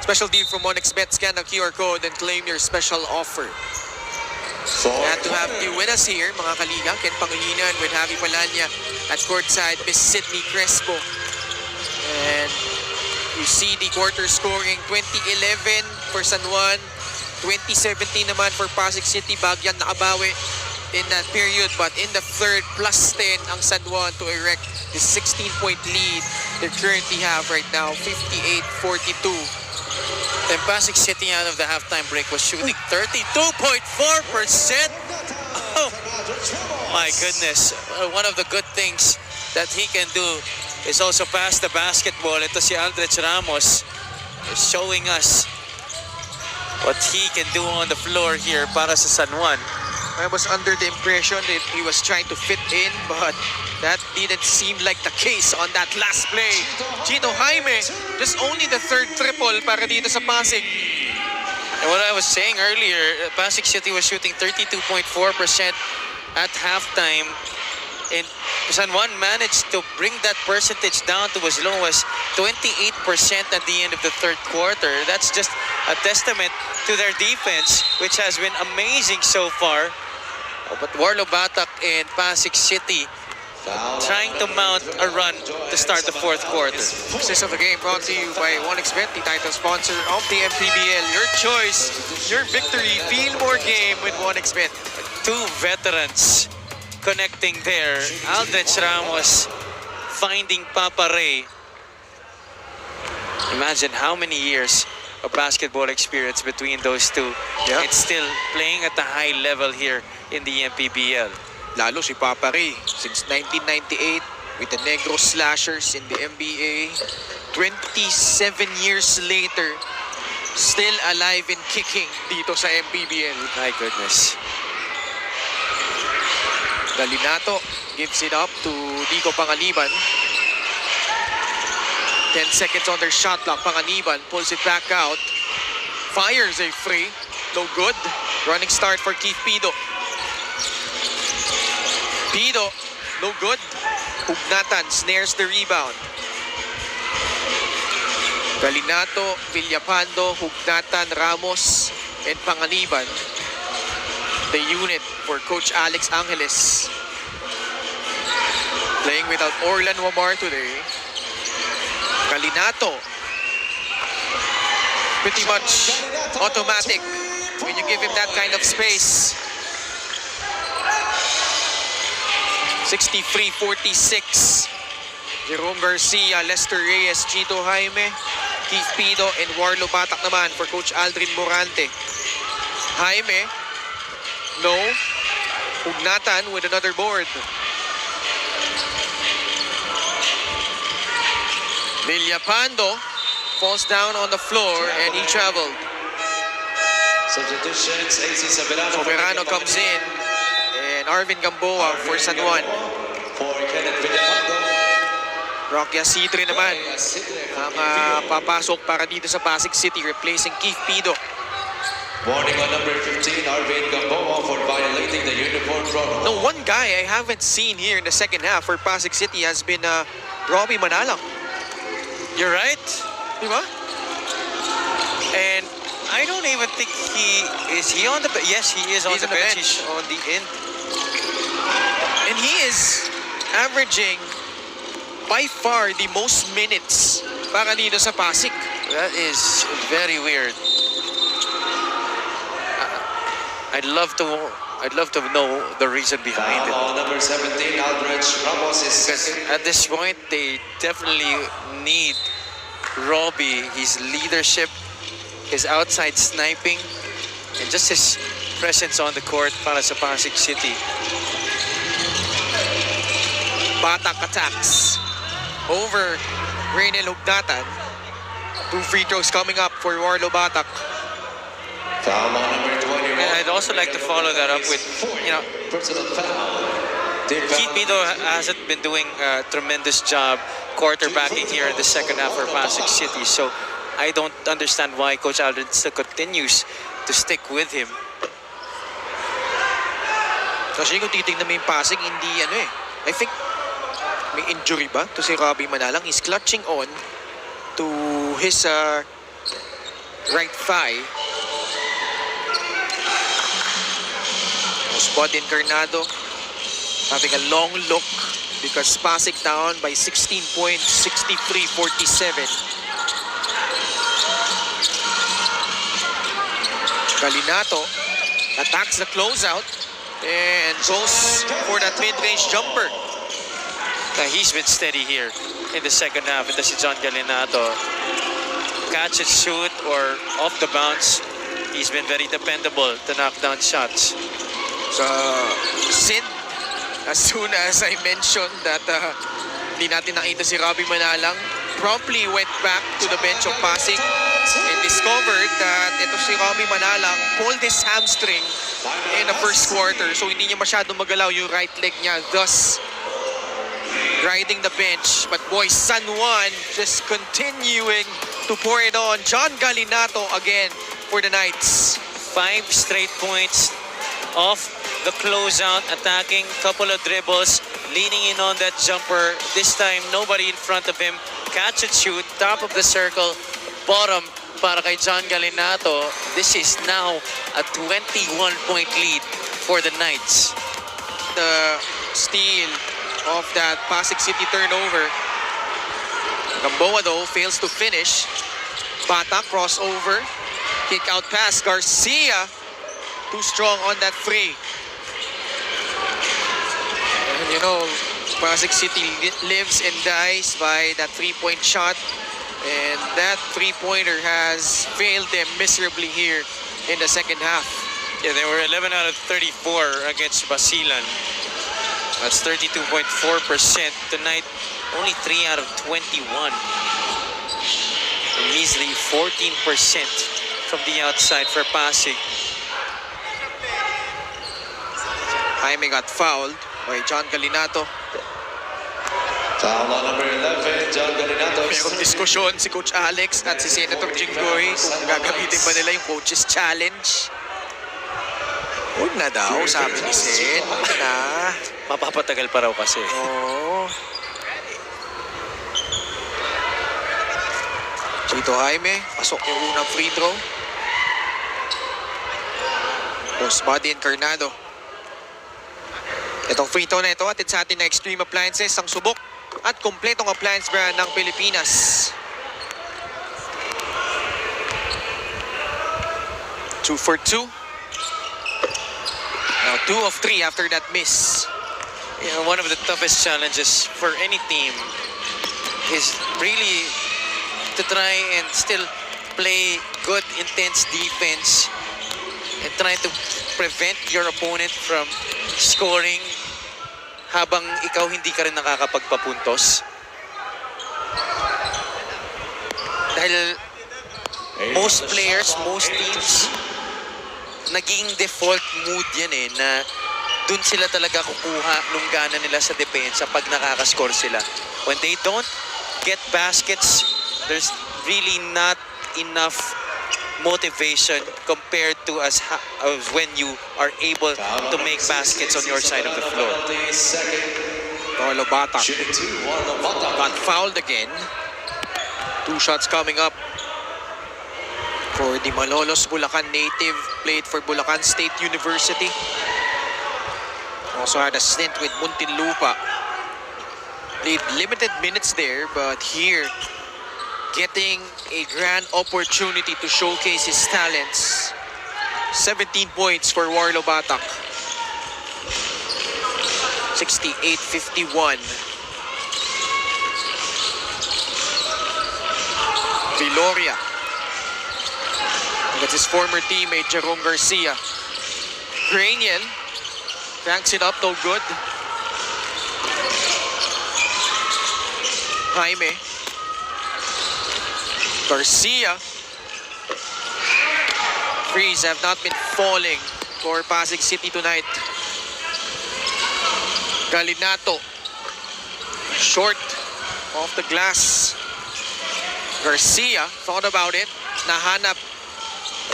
Special deal from OneXBet. Scan the QR code and claim your special offer. Glad to have you with us here, mga kaliga. Ken Pangilinan with Javi Palanya at courtside, Miss Sydney Crespo. And you see the quarter scoring 2011 for San Juan, 2017 naman for Pasig City. Bagyan nakabawi in that period, but in the third, +10 ang San Juan to erect the 16-point lead they currently have right now, 58-42. And Pasig City out of the halftime break was shooting 32.4%. Oh my goodness. One of the good things that he can do is also pass the basketball. Ito si Aldrich Ramos is showing us what he can do on the floor here para sa San Juan. I was under the impression that he was trying to fit in, but that didn't seem like the case on that last play. Gino Jaime, just only the third triple para dito sa Pasig. And what I was saying earlier, Pasig City was shooting 32.4% at halftime. And San Juan managed to bring that percentage down to as low as 28% at the end of the third quarter. That's just a testament to their defense, which has been amazing so far. But Warlo Batak and Pasig City trying to mount a run to start the fourth quarter. Success of the game brought to you by OneXBet, the title sponsor of the MPBL. Your choice, your victory. Feel more game with OneXBet. Two veterans connecting there. Aldrich Ramos finding Papa Ray. Imagine how many years of basketball experience between those two. Yeah. It's still playing at a high level here in the MPBL. Lalo si Papa Ray, since 1998 with the Negros Slashers in the NBA. 27 years later, still alive and kicking dito sa MPBL. My goodness. Galinato gives it up to Dico Pangaliban. 10 seconds on their shot clock. Pangaliban pulls it back out. Fires a free. No good. Running start for Keith Pido. Pido, no good. Hugnatan snares the rebound. Galinato, Villapando, Hugnatan, Ramos, and Pangaliban. The unit for Coach Alex Angeles. Playing without Orlan Wamar today. Galinato. Pretty much automatic when you give him that kind of space. 63-46. Jerome Garcia, Lester Reyes, Chito Jaime, Keith Pido, and Warlo Batak naman for Coach Aldrin Morante. Jaime, no. Hugnatan with another board. Villapando falls down on the floor and he traveled. Substitutions, AC Soberano comes in and Arvin Gamboa for San Juan. For Kenneth Villapando. Rocky Asidre naman ang papasok para dito sa Pasig City, replacing Keith Pido. Warning on number 15, Arvin Gamboa, for violating the uniform protocol. No, one guy I haven't seen here in the second half for Pasig City has been Robbie Manalang. You're right. Diba? And I don't even think is he on the bench? Yes, he is on He's the on the bench. bench. He's on the end. And he is averaging by far the most minutes para dito sa Pasig. That is very weird. I'd love to know the reason behind it. Foul on number 17, Aldrich Ramos is Because at this point, they definitely need Robbie, his leadership, his outside sniping, and just his presence on the court para sa Pasig City. Batak attacks over Reynel Hugnatan. 2 free throws coming up for Warlo Batak. foul on number 21. And I'd also like to follow that up with, Personal foul. Keith Pido hasn't been doing a tremendous job quarterbacking here in the second half for Pasig City. So I don't understand why Coach Aldrin still continues to stick with him. Kasi kung titignan mo yung Pasig, hindi I think may injury ba to si Robbie Manalang. He's clutching on to his right thigh. Osbod Encarnado having a long look because Pasig down by 16 points, 63-47. Galinato attacks the closeout and goes for that mid-range jumper. He's been steady here in the second half. Ito si John Galinato. Catch and shoot or off the bounce. He's been very dependable to knock down shots. Sid, as soon as I mentioned that di natin nakita si Robbie Manalang, promptly went back to the bench of Pasig and discovered that ito si Robbie Manalang pulled his hamstring in the first quarter. So hindi niya masyadong magalaw yung right leg niya, thus riding the bench. But boy, San Juan just continuing to pour it on. John Galinato again for the Knights. 5 straight points off the closeout, attacking, couple of dribbles, leaning in on that jumper. This time, nobody in front of him. Catch and shoot, top of the circle, bottom para kay John Galinato. This is now a 21-point lead for the Knights. The steal of that Pasig City turnover. Gamboa though fails to finish. Bata crossover, kick out pass. Garcia too strong on that free. And you know, Pasig City lives and dies by that three-point shot, and that three-pointer has failed them miserably here in the second half. Yeah, they were 11 out of 34 against Basilan. That's 32.4%. Tonight, only 3 out of 21. A measly 14% from the outside for Pasig. Jaime got fouled by John Galinato. Foul on number 11, John Galinato. Mayroong diskusyon si Coach Alex at si Senator Jinggoy kung gagamitin ba nila yung coach's challenge. Huwag na daw, sabi ni Sen. Huwag na. Mapapatagal pa raw kasi. Oo. Chito Jaime, pasok yung unang free throw. Osbod Encarnado. Itong free throw na ito atid sa atin na Extreme Appliances, ang subok at kompletong appliance brand ng Pilipinas. 2 for 2. Now 2 of 3 after that miss. Yeah, one of the toughest challenges for any team is really to try and still play good, intense defense and try to prevent your opponent from scoring habang ikaw hindi ka rin nakakapagpapuntos. Dahil most players, most teams, naging default mood yan eh, na dun sila talaga kukuha nung gana nila sa depensa pag nakakascore sila. When they don't get baskets, there's really not enough motivation compared to as when you are able to make baskets on your side of the floor. Carlo Bata Shooting 2, Warlo Bata. got fouled again. 2 shots coming up for the Malolos Bulacan native, played for Bulacan State University. Also had a stint with Muntinlupa. Played limited minutes there, but here getting a grand opportunity to showcase his talents. 17 points for Warlo Batak. 68-51. Viloria. That's his former teammate, Jerome Garcia. Granian cranks it up, no good. Jaime. Garcia. Threes have not been falling for Pasig City tonight. Galinato. Short off the glass. Garcia thought about it. Nahanap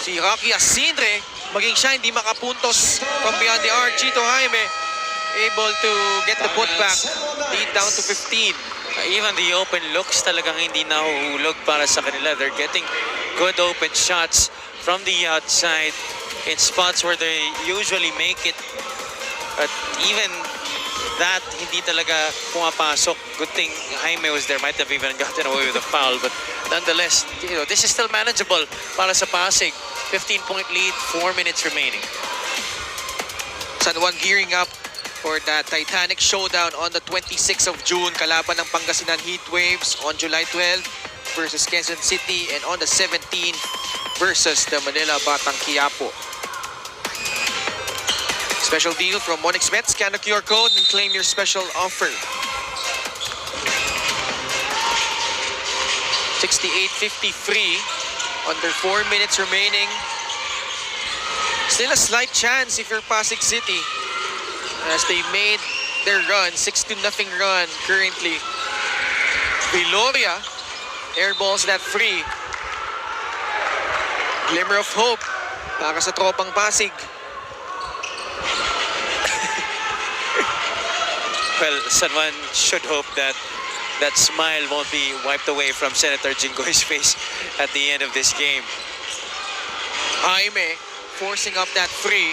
si Rocky Asindre. Maging siya hindi makapuntos from beyond the arc. Chito Jaime able to get the putback. Lead down to 15. Even the open looks talagang hindi nahuhulog para sa kanila. They're getting good open shots from the outside in spots where they usually make it. But even that, hindi talaga pumapasok. Good thing Jaime was there. Might have even gotten away with a foul. But nonetheless, this is still manageable para sa Pasig. 15-point lead, 4 minutes remaining. San Juan gearing up for that Titanic showdown on the 26th of June. Kalaban ng Pangasinan Heatwaves on July 12 versus Quezon City, and on the 17th versus the Manila Batang Quiapo. Special deal from 1xBet. Scan the QR code and claim your special offer. 68-53. Under 4 minutes remaining. Still a slight chance if you're Pasig City, as they made their run, 6-0 run currently. Viloria airballs that free. Glimmer of hope para sa tropang Pasig. Well, San Juan should hope that that smile won't be wiped away from Senator Jinggoy's face at the end of this game. Jaime forcing up that free.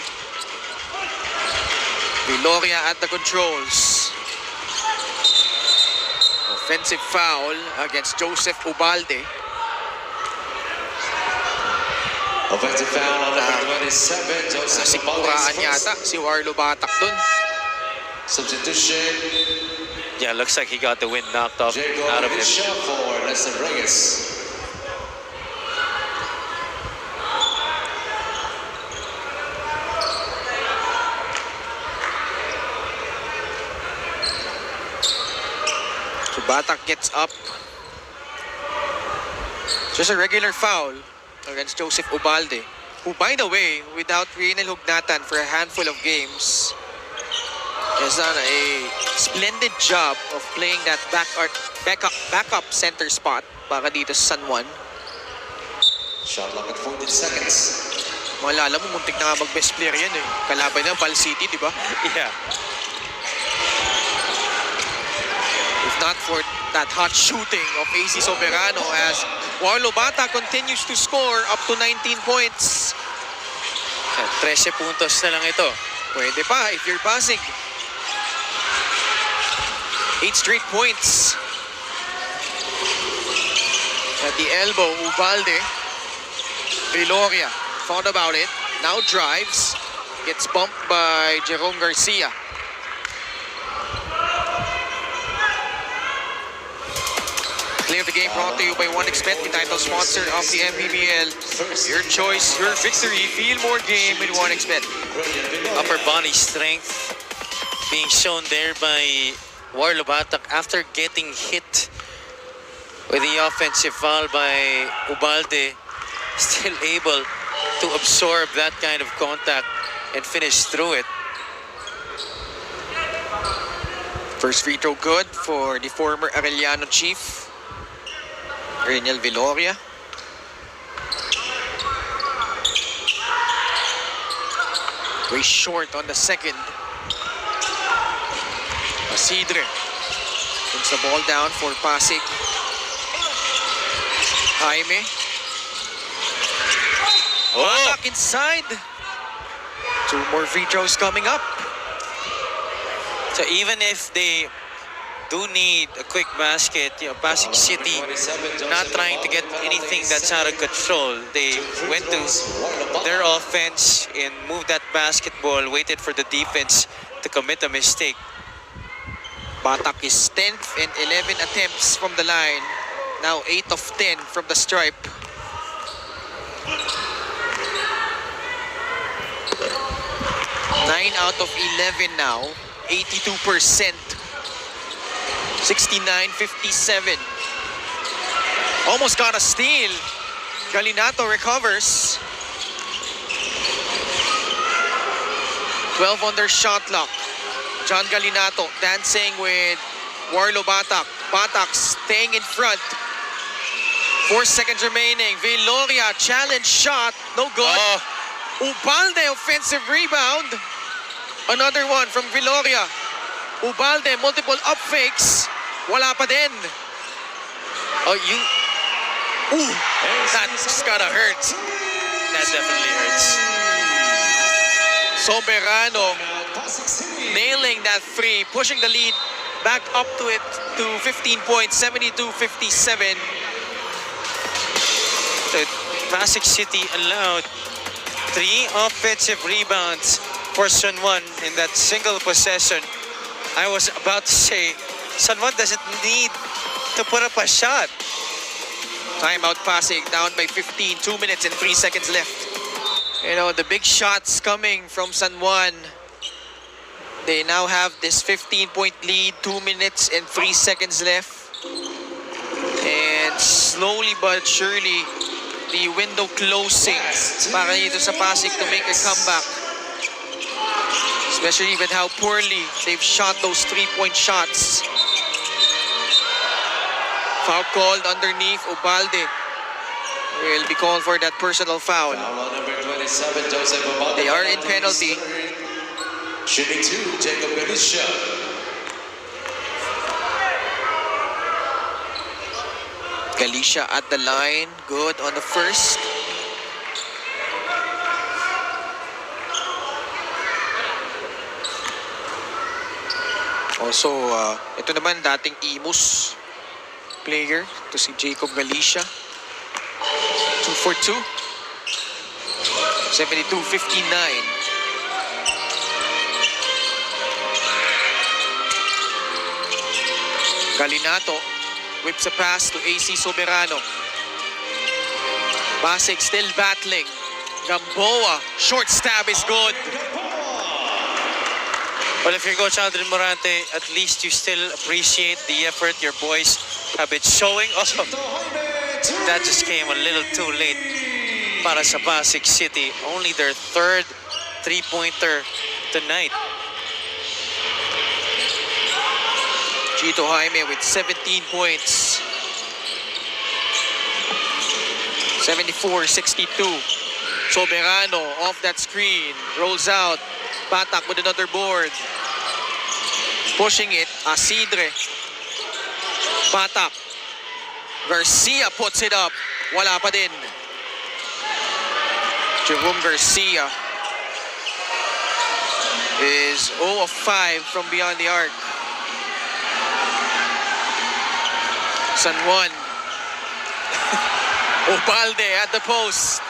Viloria at the controls. Offensive foul against Joseph Ubalde. Offensive foul on number 27, Joseph Nasiguraan yata si Warlo Batak dun. Substitution, Yeah, looks like he got the wind knocked off Jacob out of him. Bishop for Lester Reyes. So Batak gets up. Just a regular foul against Joseph Ubalde, who, by the way, without Rienel Hugnatan for a handful of games, has done a splendid job of playing that backup center spot para dito sa San Juan. Shot clock at 14 seconds. Malala mo, muntik na nga mag-best player yan eh. Kalaban na, Val City, di ba? Yeah. If not for that hot shooting of AC Soberano, as Warlo Bata continues to score up to 19 points. 13 puntos na lang ito. Pwede pa if you're Pasig. 8 straight points. At the elbow, Ubalde. Viloria thought about it. Now drives. Gets bumped by Jerome Garcia. Play of the game brought to you by 1xBet, the title sponsor of the MPBL. Your choice, your victory. Feel more game with 1xBet. Upper body strength being shown there by Warlo Batak after getting hit with the offensive foul by Ubalde. Still able to absorb that kind of contact and finish through it. First free throw good for the former Arellano chief, Rienel Viloria. Way short on the second. Isidre puts the ball down for Pasig. Jaime. Batak inside. 2 more free throws coming up. So even if they do need a quick basket, Pasig City not trying to get anything that's out of control. They went to their offense and moved that basketball, waited for the defense to commit a mistake. Batak is 10th and 11 attempts from the line. Now 8 of 10 from the stripe. Nine out of 11 now. 82%. 69-57. Almost got a steal. Galinato recovers. 12 on their shot clock. John Galinato dancing with Warlo Batak. Batak staying in front. 4 seconds remaining. Viloria challenge shot. No good. Ubalde offensive rebound. Another one from Viloria. Ubalde multiple up fakes. Wala pa din. Ooh, that's gotta hurt. That definitely hurts. Soberano nailing that three, pushing the lead back up to it to 15 points, 72-57. So Pasig City allowed 3 offensive rebounds for San Juan in that single possession. I was about to say, San Juan doesn't need to put up a shot. Timeout Pasig, down by 15, 2 minutes and 3 seconds left. You know, the big shots coming from San Juan. They now have this 15-point lead, 2 minutes and 3 seconds left. And slowly but surely, the window closing para dito sa Pasig to make a comeback. Especially with how poorly they've shot those 3-point shots. Foul called underneath. Ubalde will be called for that personal foul. Foul on number 27, Joseph Ubalde. They are in penalty. Shooting 2, Jacob Galicia. Galicia at the line. Good on the first. Also, ito naman dating Imus player. To si Jacob Galicia. 2 for 2. 72-59. Galinato whips a pass to AC Soberano. Pasig still battling. Gamboa, short stab is good. Well, if you're Coach Aldrin Morante, at least you still appreciate the effort your boys have been showing. Also, that just came a little too late para sa Pasig City. Only their 3rd 3-pointer tonight. Chito Jaime with 17 points. 74-62. Soberano off that screen. Rolls out. Batak with another board. Pushing it. Asidre. Batak. Garcia puts it up. Wala pa din. Jerome Garcia is 0 of 5 from beyond the arc. San Juan. Ubalde at the post.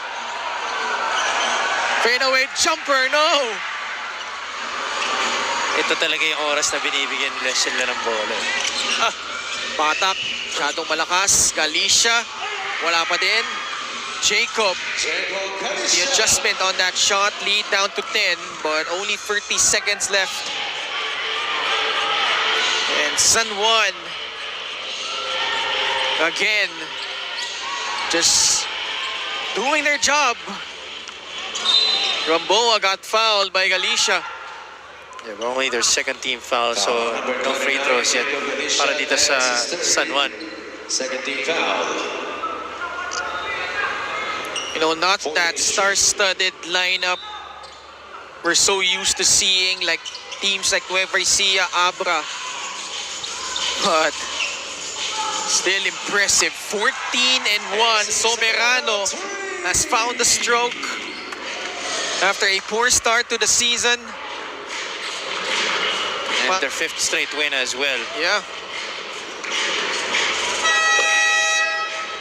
Fadeaway jumper, no! Ito talaga yung oras na binibigyan nila sila ng bola. Batak, masyadong malakas. Galicia, wala pa din. Jacob, the adjustment on that shot, lead down to 10, but only 30 seconds left. And San Juan, again, just doing their job. Gamboa got fouled by Galicia. Yeah, only their 2nd team foul, so no free throws yet para dito sa San Juan. 2nd team foul. You know, not that star-studded lineup we're so used to seeing, like teams like Nueva Ecija, Abra. But still impressive. 14-1. Soberano has found the stroke after a poor start to the season. And their 5th straight win as well. Yeah.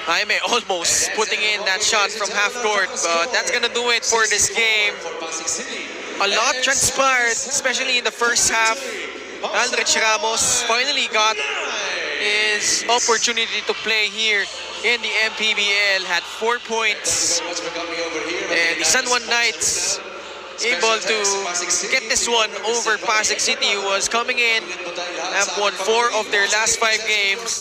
Jaime almost putting in that shot from half court, but that's gonna do it for this game. A lot transpired, especially in the first half. Aldrich Ramos finally got his opportunity to play here in the MPBL, had 4 points. And the San Juan Knights able to get this one over Pasig City, who was coming in, have won 4 of their last 5 games.